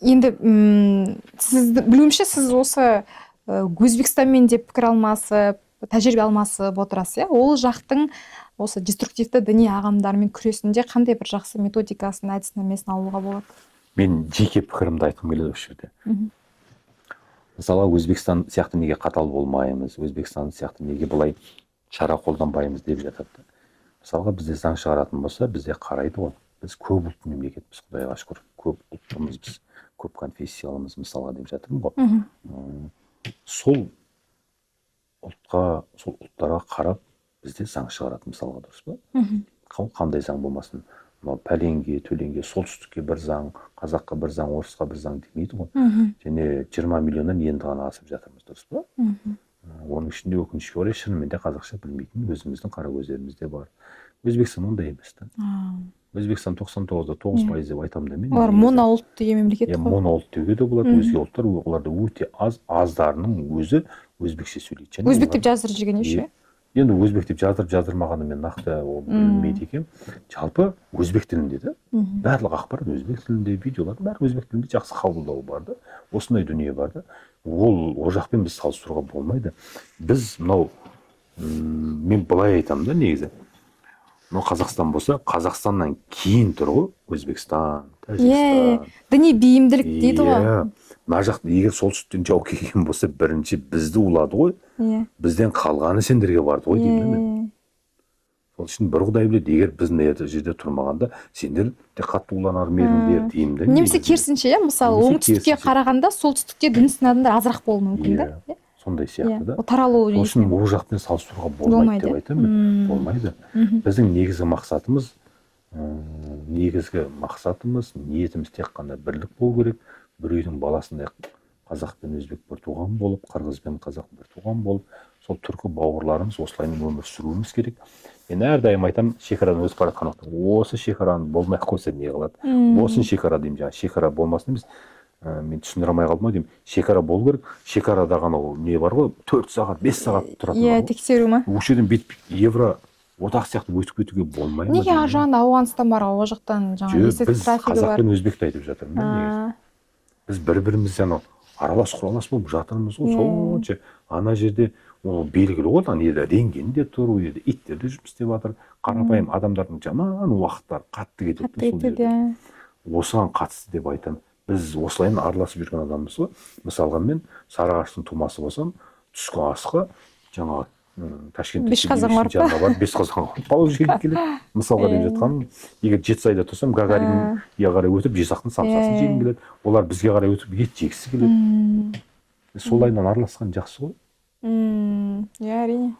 енді сізді білуімше сіз осы Өзбекстанмен де пікір алмасып, тәжірибе алмасып отырасыз, ол жақтың осы деструктивті діни ағымдармен күресінде қандай бір жақсы методикасын, әдіснамесін алуға болады? Мен жеке пікірімді айтқым келеді осы жерде. Мысалы, Өзбекстан сияқты неге қатал болмаймыз, Өзбекстан сияқты неге былай шара қолданбаймыз деп жатады. Мысалға, бізде заң шығаратын болса, бізде қарайды ғой. Біз көп ұлт мемлекетпіз, Құдайға шүкір. Көп ұлттымыз біз, көп конфессиялымыз, мысалға деп жатырмын ғой. Сол ұлттарға қарап бізде заң шығаратын, мысалға, дұрыс па? Қандай заң болмасын? Пәленге, төленге, солтүстікке бір заң, қазаққа бір заң, орысқа бір заң демейді ғой. Және 20 миллионнан енді ғана асып жатырмыз, дұрыс па? Оның ішінде өкінішке орай шынымен де қазақша білмейтін өзіміздің қара көздеріміз де бар. Өзбекстан ондай емес та. Өзбекстан 99-да 9% деп айтамын да мен. Олар моноұлт деген мемлекет қой. Моноұлт деуге де болады. Өзге ұлттар оларда өте аздарының өзі өзбекше сөйлейді. Өзбек деп жаздырып жүрген ше? Енді өзбек деп жаздырмағаны мен нақты ол білмейді екенмін. Жалпы өзбек тілінде де барлық ақпарат өзбек тілінде, видеолардың бәрі өзбек тілінде жақсы қабылдау бар да. Осындай дүние бар да. Ол жақпен біз салыстыруға болмайды. Біз мен былай айтамын да негізі. Қазақстан болса, Қазақстаннан кейін тұр ғой Өзбекстан, Тәжікстан. Діни бейімділік дейді ғой. Мына жақта егер солтүстіктен жау келген болса, бірінші бізді улады ғой. Бізден қалғаны сендерге барды ғой деймін мен. Сол үшін бір Құдай біледі, егер біз мына жерде тұрмағанда, сендер де қатты уланар ма едіңдер деймін да. Немесе керісінше, мысалы, оңтүстікке қарағанда солтүстікте дін сынадыңдар азырақ болуы мүмкін да. Сондай сияқты да. Таралу Сол үшін ол жақпен салыстыруға болмайды деп айтамын. Болмайды. Біздің негізгі мақсатымыз, ниетіміз тек қана бірлік болу керек. Бір үйдің баласындай қазақ пен өзбек бір туған болып, қырғыз бен қазақ бір туған болып, сол түркі бауырларымыз осылаймен өмір сүруіміз керек. Мен әрдайым айтамын, шекарадан өтіп бара жатқан уақытта, осы шекараның болмай қойса не қылады? Осы шекара деймін, жаңа шекара болмасын емес. Мен түсіндіре алмай қалдым ау деймін. Шекара болу керек. Шекарада ғана не бар ғой, 4 сағат, 5 сағат тұратын бар ғой. Тексеру ма? Осы жерден евро одақ сияқты өтіп кетуге болмай ма? Неге ар жағында Ауғанстан бар, ол жақтан жаңа есет трафигі бар. Біз қазақ пен өзбекті айтып жатырмын да негізі. Біз бір-бірімізді аралас-құралас болып жатырмыз ғой. Сонша ана жерде белгілі ғой, рентген де тұр, иттер де жұмыс істеп жатыр. Қарапайым адамдардың жаман уақыттары қатты кетеді. Осыған қатысты деп айтамын. Біз осылайын араласып жүрген адамбыз ғой. Мысалға мен Сарыағаштың тумасы болсам, түскі асқа жаңа Ташкентте жанға бар, Бесқазанға палау жегім келеді. Мысалға деп жатқаным, егер Жетісайда тұрсам, Гагаринге қарай өтіп, Жесақтың самсасын жегім келеді. Олар бізге қарай өтіп, ет жегісі келеді. Солайынан араласқан жақсы ғой. Әрине.